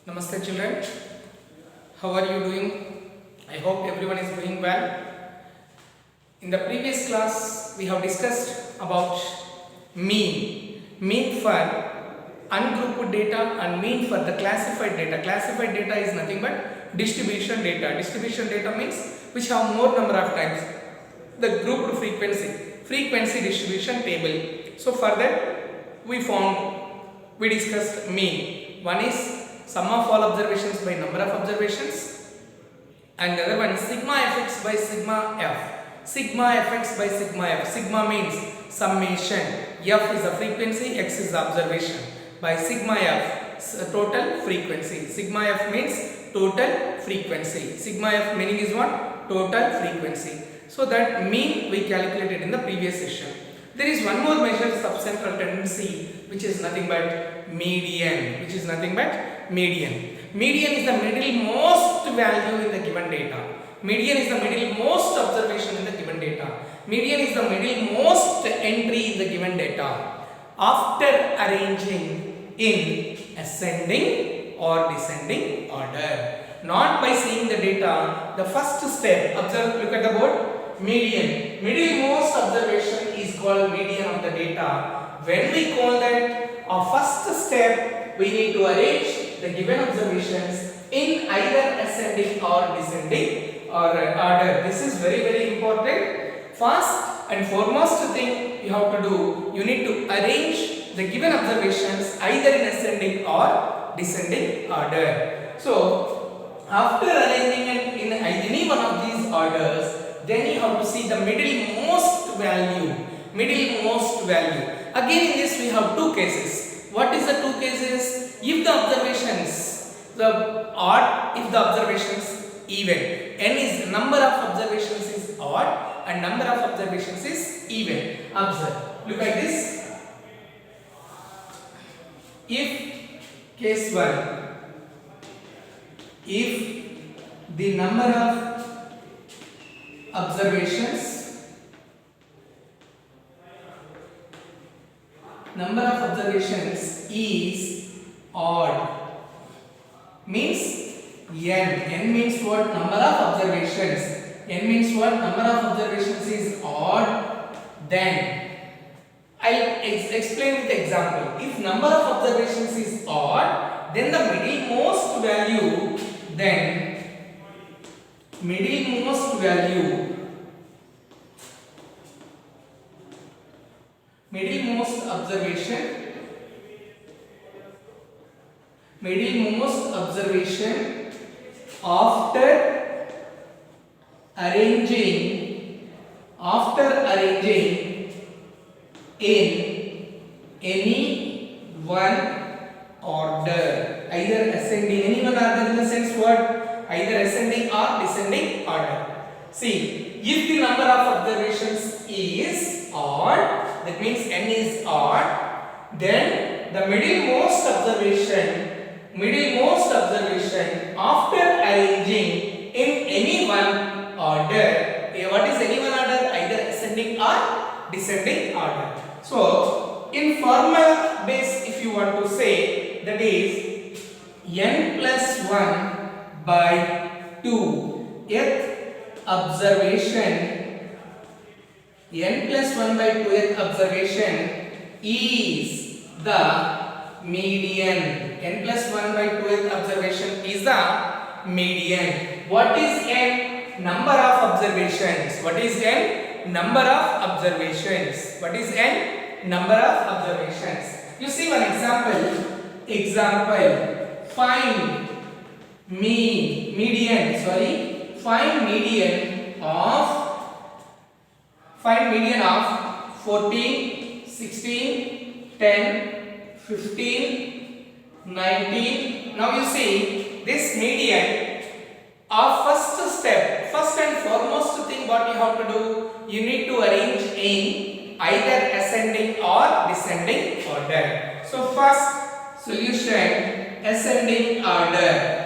Namaste children, how are you doing? I hope everyone is doing well. In the previous class we have discussed about mean for ungrouped data and mean for the classified data. Classified data is nothing but distribution data. Distribution data means which have more number of times the grouped frequency distribution table. So for that we discussed mean. One is sum of all observations by number of observations, and the other one is sigma fx by sigma f. Sigma fx by sigma f. Sigma means summation, f is the frequency, x is the observation, by sigma f total frequency. Sigma f means total frequency. Sigma f meaning is what? Total frequency. So that mean we calculated in the previous session. There is one more measure of central tendency, which is nothing but median. Median is the middlemost value in the given data. Median is the middlemost observation in the given data. Median is the middlemost entry in the given data. After arranging in ascending or descending order. Not by seeing the data. The first step, observe, look at the board. Median. Middlemost observation is called median of the data. When we call that our first step, we need to arrange the given observations in either ascending or descending order. This is very important. First and foremost thing you have to do, you need to arrange the given observations either in ascending or descending order. So after arranging it in any one of these orders, then you have to see the middlemost value. Again in this we have two cases. What is the two cases? If the observations the odd, if the observations even. N is number of observations is odd and number of observations is even. Observe. Look at this. If case 1, if the number of observations is odd, means n means what? Number of observations. N means what? Number of observations is odd. Then I'll explain with the example. If number of observations is odd, then the middlemost value, middlemost observation after arranging in any one order, either ascending, any one order in the sense what? Either ascending or descending order. See, if the number of observations is odd, that means n is odd, then the middlemost observation after arranging in any one order. What is any one order? Either ascending or descending order. So in formula base, if you want to say, that is n plus 1 by 2 th observation, n plus 1 by 2th observation is the median. N plus 1 by 2th observation is the median. What is n? Number of observations. What is n? Number of observations. What is n? Number of observations. You see one example. Find median of 14, 16, 10, 15, 19. Now you see this median of first and foremost thing what you have to do, you need to arrange in either ascending or descending order. So first solution, ascending order.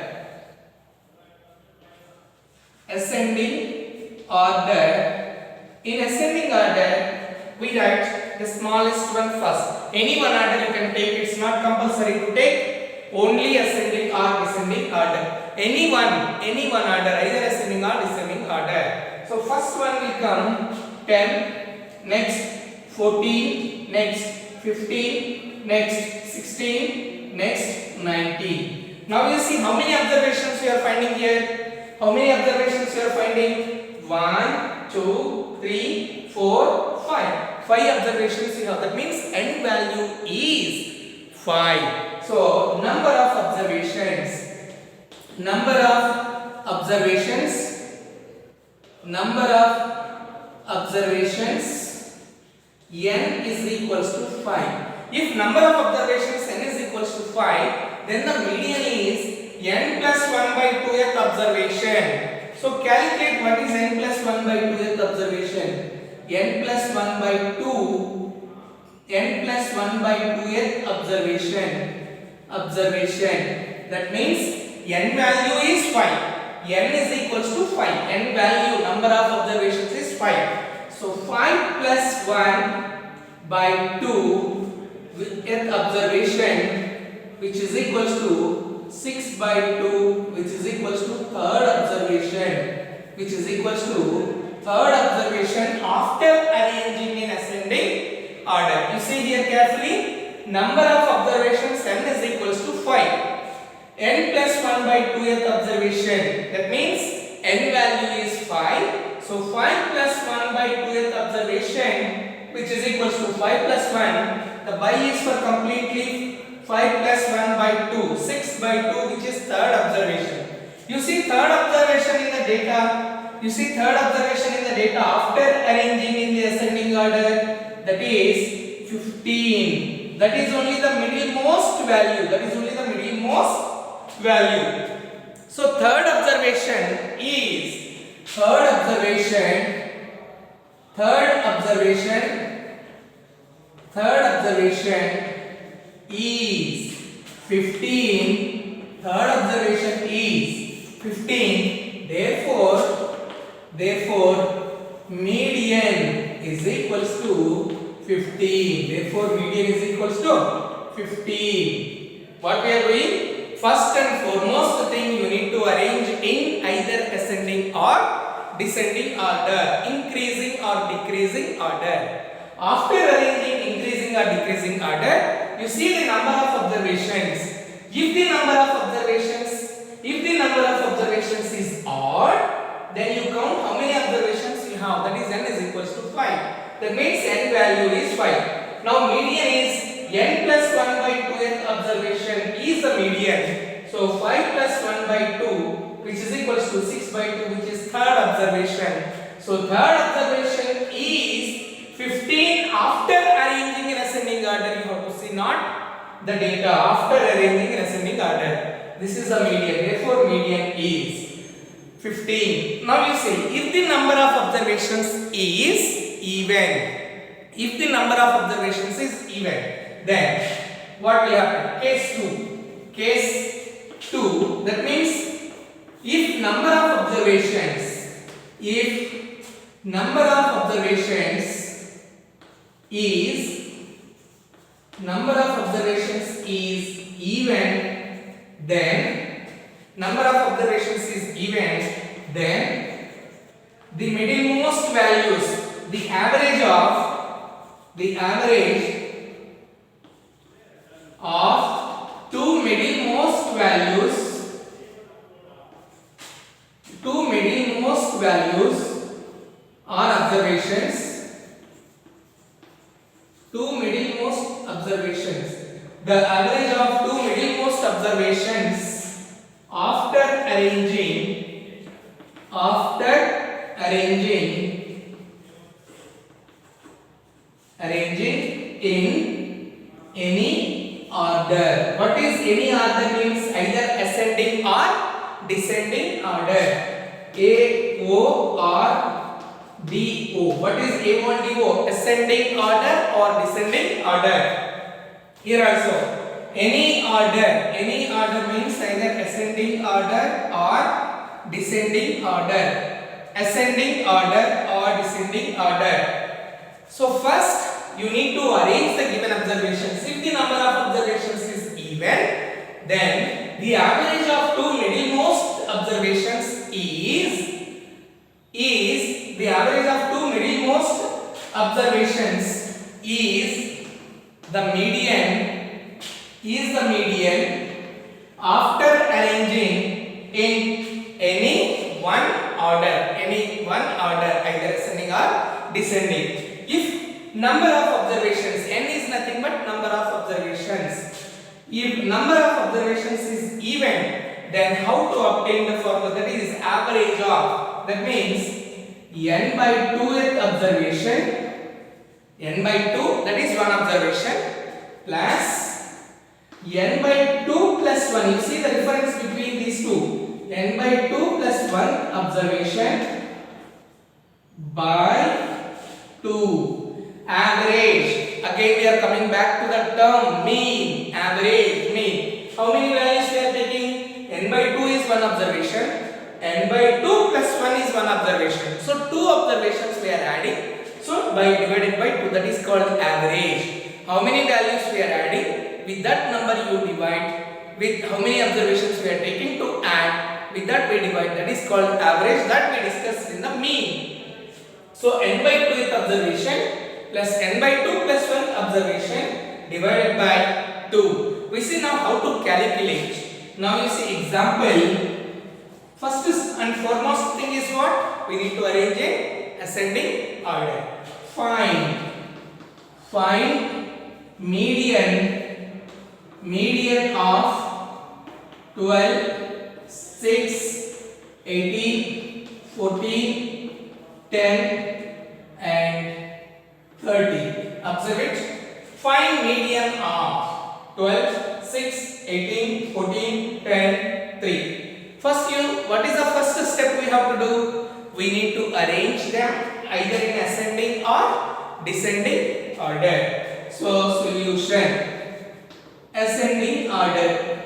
In ascending order, we write the smallest one first. Any one order you can take, it's not compulsory to take only ascending or descending ascending order. Any one order, either ascending or descending order. So first one will come 10, next 14, next 15, next 16, next 19. Now you see how many observations we are finding here. How many observations we are finding? 1, 2, 3, 4, 5. 5 observations we have. That means n value is 5. So number of observations. Number of observations. Number of observations n is equals to 5. If number of observations n is equals to 5, then the median is n plus 1 by 2th observation. So calculate what is n plus 1 by 2th observation. N plus 1 by 2, n plus 1 by 2th observation. That means n value is 5. N is equals to 5. N value, number of observations is 5. So 5 plus 1 by 2 with th observation, which is equals to 6 by 2, which is equals to third observation, which is equals to third observation after arranging in ascending order. You see here carefully, number of observations n is equals to 5. N plus 1 by 2th observation. That means n value is 5. So 5 plus 1 by 2th observation, which is equals to 5 plus 1. The by is for completely 5 plus 1 by 2. 6 by 2, which is third observation. You see third observation in the data. You see third observation in the data after arranging in the ascending order. That is 15. That is only the middlemost value. That is only the middlemost value. So third observation is is 15. Third observation is 15. Therefore median is equals to 15. Therefore median is equals to 15. What we are doing? First and foremost thing, you need to arrange in either ascending or descending order, increasing or decreasing order. After arranging increasing or decreasing order, you see the number of observations. If the number of observations is odd, then you count how many observations you have. That is n is equals to 5. That means n value is 5. Now median is n plus 1 by 2th observation is the median. So 5 plus 1 by 2, which is equals to 6 by 2, which is third observation. So third observation is 15 after arranging in ascending order. You have to see not the data, after arranging in ascending order. This is the median. Therefore median is 15. Now you see, if the number of observations is even, then what will happen? Case 2. That means if number of observations is even, then the middlemost values, the average of two middlemost values are observations. The average of two middlemost observations after arranging in any order. What is any order means? Either ascending or descending order. A, O or D, O. What is A, O and D, O? Ascending order or descending order. Here also, any order means either ascending order or descending order. Ascending order or descending order. So first you need to arrange the given observations. If the number of observations is even, then the average of two middlemost observations is the average of two middlemost observations is the median after arranging in any one order either ascending or descending. If number of observations, n is nothing but number of observations, if number of observations is even, then how to obtain the formula, that is average of, that means n by 2th observation, n by 2, that is one observation, plus n by 2 plus 1. You see the difference between these two, n by 2 plus 1 observation by 2. Average, again we are coming back to the term mean, average, mean. How many values we are taking? N by 2 is one observation, n by 2 plus 1 is one observation, so two observations we are adding, so by divided by 2, that is called average. How many values we are adding, with that number you divide with how many observations we are taking to add, with that we divide, that is called average, that we discussed in the mean. So n by 2th observation plus n by 2 plus 1 observation divided by 2. We see now how to calculate. Now you see example. First and foremost thing is what? We need to arrange in ascending order. Find median of 12, 6, 18, 14, 10 and 30. Observe it. Find median of 12, 6, 18, 14, 10, 3. First what is the first step we have to do? We need to arrange them either in ascending or descending order. So solution, ascending order.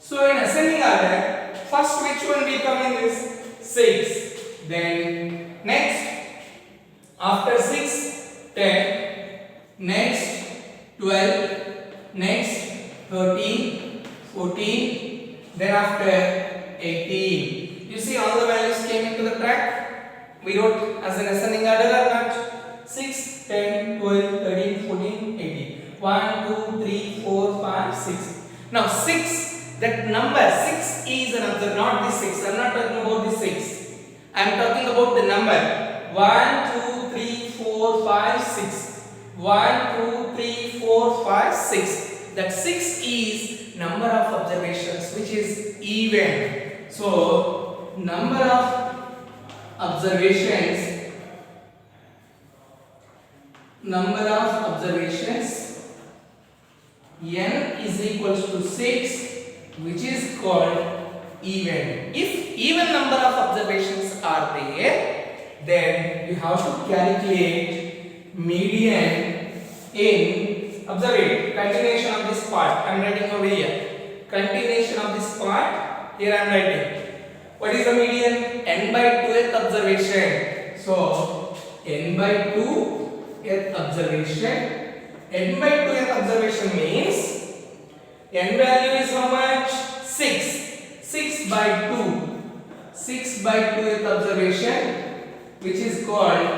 So in ascending order, first which one will come in this? 6. Then next after 6, 10, next 12, next 13, 14, then after 18. You see all the values came into the track. We wrote as an ascending order or not? 6, 10, 12, 13, 14, 18. 1, 2, 3, 4, 5, 6. Now 6, that number 6 is an observer, not this 6. I am not talking about this 6. I am talking about the number 1, 2, 3, 4, 5, 6. 1, 2, 3, 4, 5, 6. That 6 is number of observations which is even. So number of observations n is equals to 6, which is called even. If even number of observations are there, then you have to calculate median in, observe it, continuation of this part. I am writing over here. Continuation of this part, here I am writing. What is the median? N by 2th observation. So n by 2th observation. N by 2th observation means n value is how much? 6. 6 by 2. 6 by 2th observation, which is called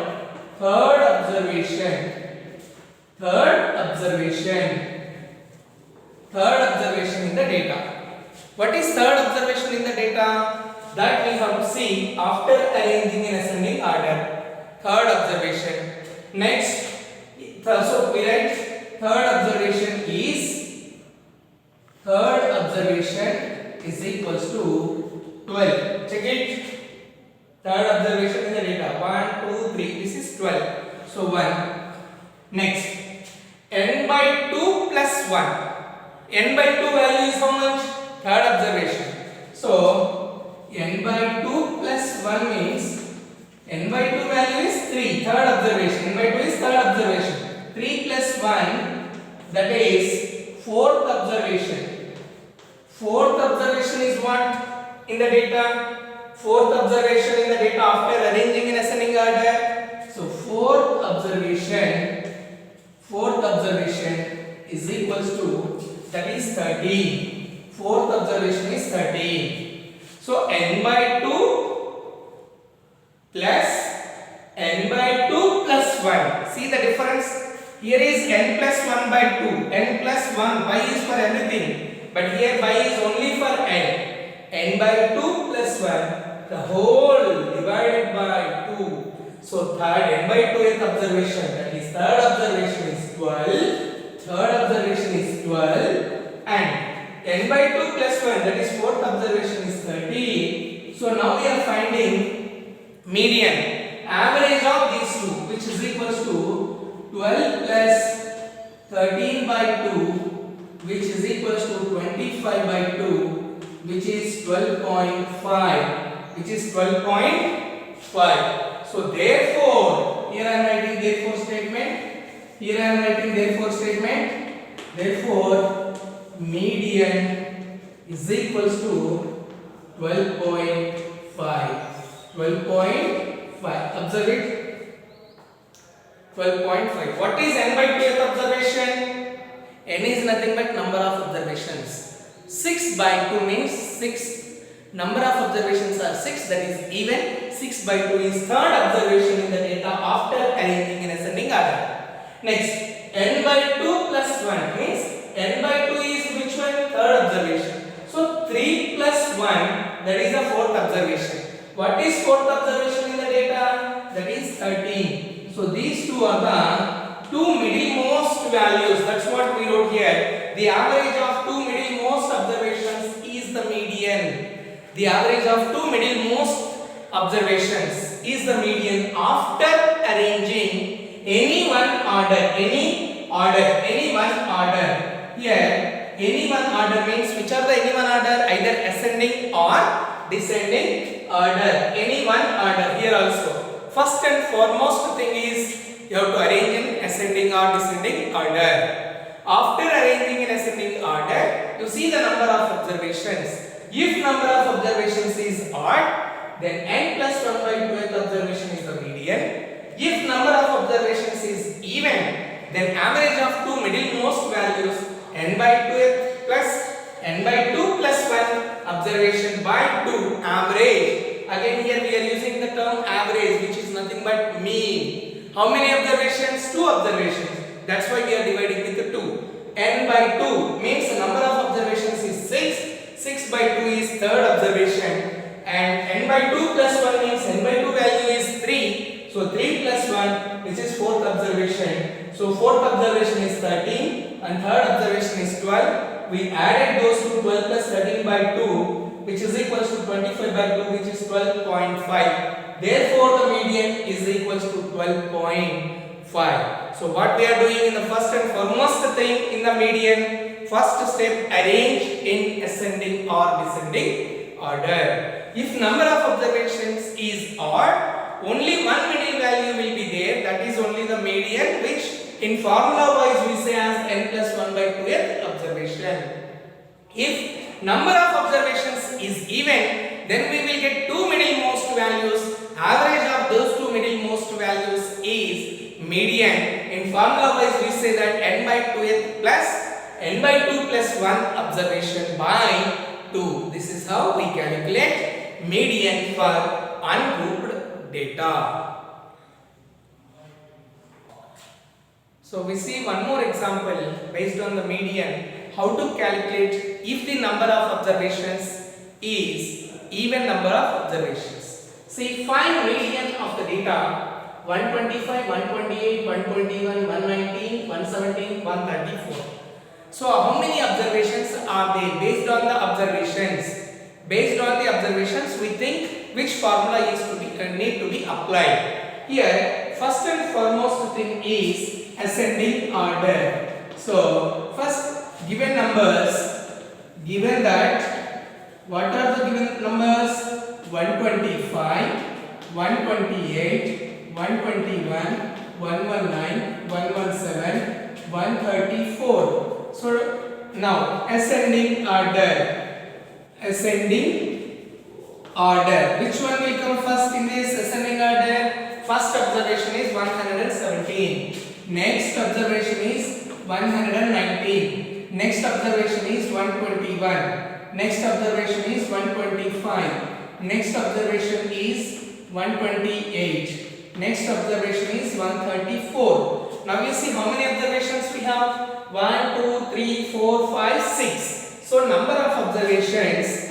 third observation. Third observation in the data. What is third observation in the data? That we have to see after arranging in ascending order. Third observation. Next, so we write third observation is equals to 12. Check it. Third observation in the data. 1, 2, 3. This is 12. So 1. Next, n by 2 plus 1. N by 2 value is how much? Third observation. So n by 2 plus 1 means n by 2 value is 3. Third observation. N by 2 is third observation. 3 plus 1, that is fourth observation. Fourth observation is what in the data? Fourth observation in the data after arranging in ascending order. So fourth observation is equals to, that is 13. Fourth observation is 13. So n by 2 plus n by 2 plus 1. See the difference? Here is n plus 1 by 2. N plus 1, y is for everything. But here y is only for n. N by 2 plus 1. The whole divided by 2. So third n by 2th observation, that is third observation is 12. Third observation is 12. And n by 2 plus 1, that is fourth observation is 13. So now we are finding median, average of these two, which is equals to 12 plus 13 by 2, which is equals to 25 by 2, which is 12.5, which is 12.5. So therefore, here I am writing therefore statement. Here I am writing therefore statement. Therefore, median is equals to 12.5. 12.5. Observe it. 12.5. What is n by 2th observation? N is nothing but number of observations. 6 by 2 means 6. Number of observations are 6, that is even. 6 by 2 is third observation in the data after arranging in ascending order. Next, n by 2 plus 1 means n by 2 is which one? Third observation. So 3 plus 1, that is the fourth observation. What is fourth observation in the data? That is 13. So these two are the two middlemost values. That's what we wrote here. The average of two middlemost observations is the median. The average of two middlemost observations is the median after arranging any one order. Any one order. Here, any one order means which are the any one order? Either ascending or descending order. Any one order. Here also, first and foremost thing is you have to arrange in ascending or descending order. After arranging in ascending order, you see the number of observations. If number of observations is odd, then n plus 1 by 2th observation is the median. If number of observations is even, then average of two middlemost values, n by 2th plus n by 2 plus 1 observation by 2 average. Again here we are using the term average, which is nothing but mean. How many observations? 2 observations. That's why we are dividing with 2. n by 2 means the number of observations is 6. 6 by 2 is third observation. And n by 2 plus 1 means n by 2 value is 3. So 3 plus 1, which is fourth observation. So fourth observation is 13 and third observation is 12. We added those two, 12 plus 13 by 2, which is equals to 25 by 2, which is 12.5. Therefore the median is equals to 12.5. So what we are doing in the first and foremost thing in the median, first step, arrange in ascending or descending order. If number of observations is odd, only one middle value will be there, that is only the median, which in formula wise we say as n plus 1 by 2th observation. If number of observations is even, then we will get two middlemost values. Average of those two middlemost values is median. In formula wise we say that n by 2th plus n by 2 plus 1 observation by 2. This is how we calculate median for ungrouped data. So we see one more example based on the median, how to calculate if the number of observations is even number of observations. See, find median of the data 125, 128, 121, 119, 117, 134. So how many observations are there? Based on the observations, we think which formula is to be need to be applied. Here, first and foremost thing is ascending order. So first, given numbers, given that what are the given numbers? 125, 128, 121, 119, 117, 134. So now ascending order. Which one will come first in this ascending order? First observation is 117. Next observation is 119. Next observation is 121. Next observation is 125. Next observation is 128. Next observation is 134. Now you see how many observations we have? 1, 2, 3, 4, 5, 6. So number of observations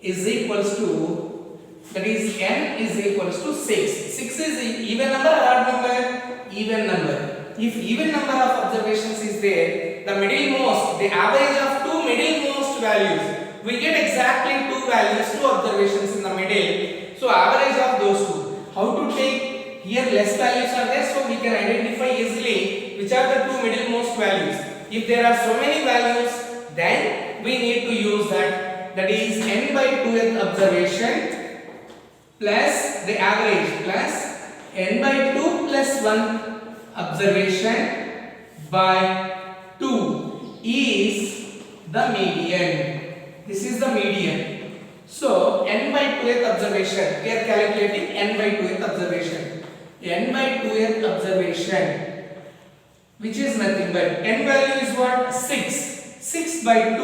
is equals to, that is n is equals to 6. 6 is even number or odd number? Even number. If even number of observations is there, the middlemost, the average of two middlemost values, we get exactly two values, two observations in the middle. So average of those two. How to take? Here less values are there, so we can identify easily which are the two middlemost values. If there are so many values, then we need to use that. That is n by 2th observation plus the average plus n by 2 plus 1 observation by 2 is the median. This is the median. So n by 2th observation, we are calculating n by 2th observation. N by 2th observation, which is nothing but n value is what? 6. 6 by 2,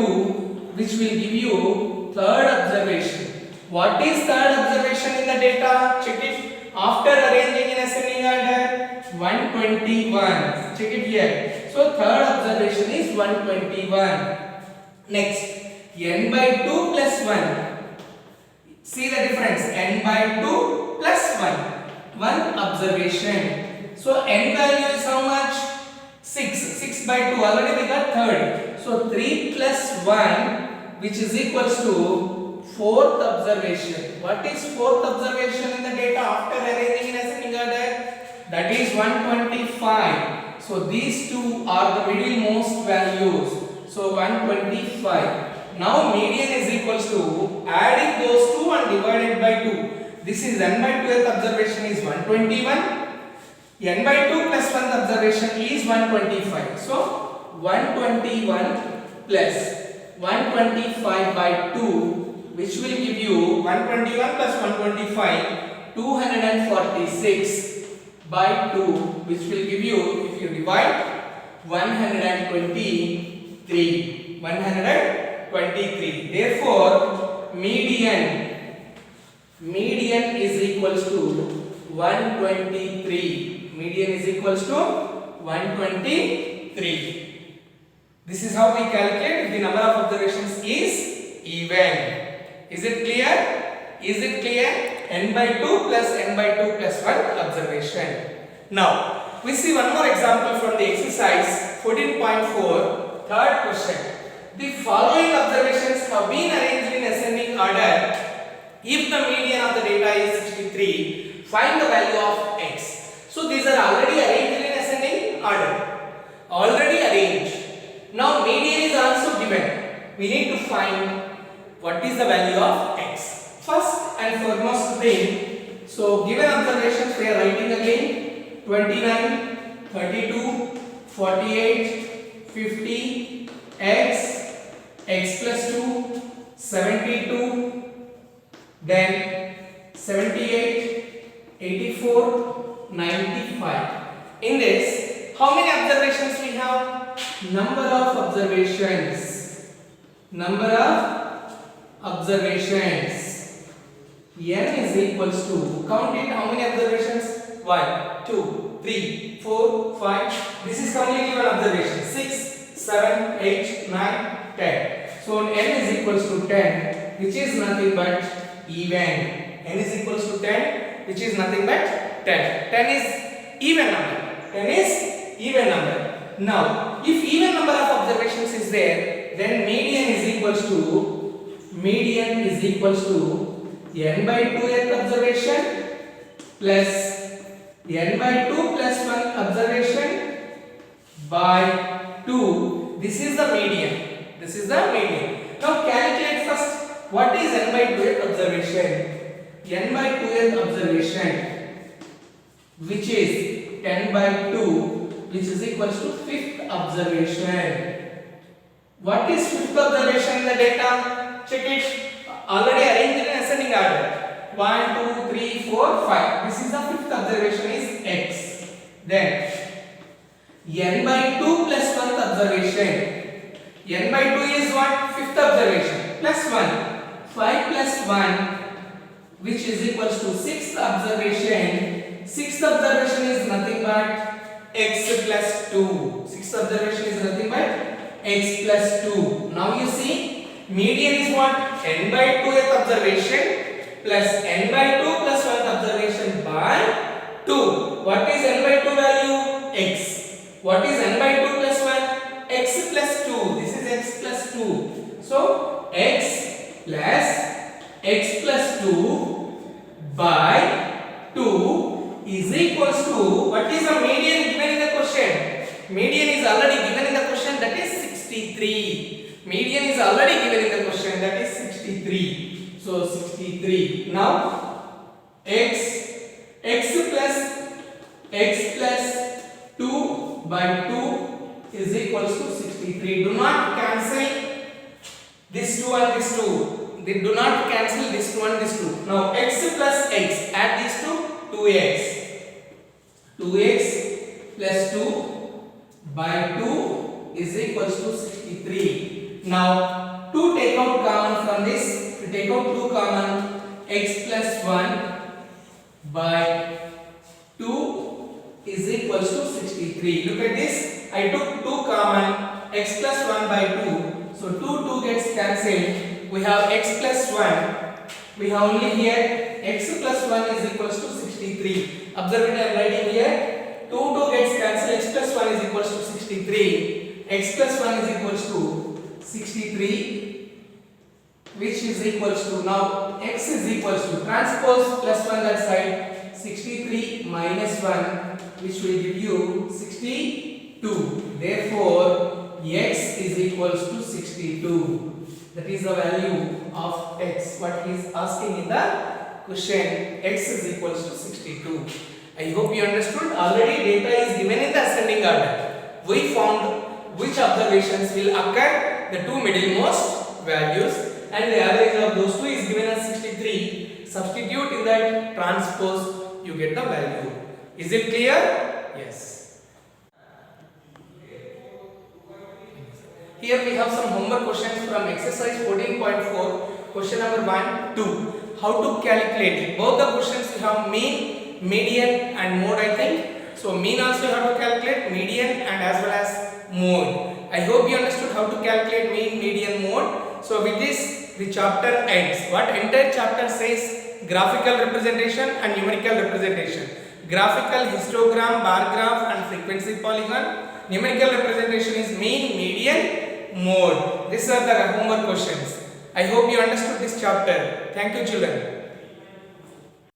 which will give you third observation. What is third observation in the data? Check it. After arranging in ascending order, 121. Check it here. So third observation is 121. Next, n by 2 plus 1. See the difference. N by 2 plus 1. One observation. So n value is how much? 6. 6 by 2. Already we got third. So 3 plus 1, which is equals to fourth observation. What is fourth observation in the data after arranging in ascending order? That is 125. So these two are the middlemost values. So 125. Now median is equals to adding those two and divided by 2. This is n by 2th observation is 121. N by 2 plus 1 observation is 125. So 121 plus 125 by 2, which will give you 121 plus 125, 246 by 2, which will give you, if you divide, 123. 123. Therefore, median is equals to 123. Median is equals to 123. This is how we calculate if the number of observations is even. Is it clear? Is it clear? N by 2 plus n by 2 plus 1 observation. Now, we see one more example from the exercise 14.4, third question. The following observations have been arranged in ascending order. If the median of the data is 63, find the value of x. So these are already arranged in ascending order. Already arranged. Now median is also given. We need to find what is the value of x. First and foremost thing, so given observations we are writing again 29, 32, 48, 50, x plus 2, 72, then 78, 84, 95. In this, how many observations we have? Number of observations. Number of observations. N is equals to, count it, how many observations? 1, 2, 3, 4, 5. This is commonly given observation. 6, 7, 8, 9, 10. So n is equals to 10, which is nothing but even. N is equals to 10, which is nothing but 10. 10 is even number. 10 is even number. Now, if even number of observations is there, then median is equals to n by 2th observation plus n by 2 plus 1 observation by 2. This is the median. This is the median. Now calculate first what is n by 2th observation. N by 2th observation, which is 10 by 2, which is equals to 5th observation. What is 5th observation in the data? Check it. Already arranged in ascending order. 1, 2, 3, 4, 5. This is the 5th observation is x. Then n by 2 plus 1th observation. N by 2 is what? 5th observation. Plus 1. 5 plus 1, which is equals to 6th observation. 6th observation is nothing but x plus 2. 6th observation is nothing but x plus 2. Now you see, median is what? N by 2th observation plus n by 2 plus 1th observation by 2. What is n by 2 value? X. What is n by 2 plus 1? X plus 2. This is x plus 2. So x plus 2 by 2 is equals to, what is the median given in the question? Median is already given in the question, that is 63. Median is already given in the question, that is 63. So 63. Now x plus 2 by 2 is equals to 63. Do not cancel this 2 and this 2. They do not cancel this 2 and this 2. Now x plus x, add these two, 2x. 2x plus 2 by 2 is equals to 63. Now 2 take out common from this. To take out 2 common, x plus 1 by 2 is equals to 63. Look at this. I took 2 common, x plus 1 by 2. So 2 gets cancelled. We have x plus 1. We have only here x plus 1 is equals to 63. Observe it, I am writing here. 2 gets cancelled. X plus 1 is equals to 63. X plus 1 is equals to 63, which is equals to, now x is equals to transpose plus 1 that side, 63 minus 1, which will give you 62. Therefore x is equals to 62. That is the value of x. What he is asking in the question, x is equals to 62. I hope you understood. Already data is given in the ascending order. We found which observations will occur, the two middlemost values, and the average of those two is given as 63. Substitute in that transpose, you get the value. Is it clear? Yes. Here we have some homework questions from exercise 14.4, question number 1, 2. How to calculate? Both the questions we have mean, median and mode, I think. So mean also you have to calculate, median and as well as mode. I hope you understood how to calculate mean, median, mode. So with this the chapter ends. What entire chapter says? Graphical representation and numerical representation. Graphical, histogram, bar graph and frequency polygon. Numerical representation is mean, median, mode. These are the homework questions. I hope you understood this chapter. Thank you, children.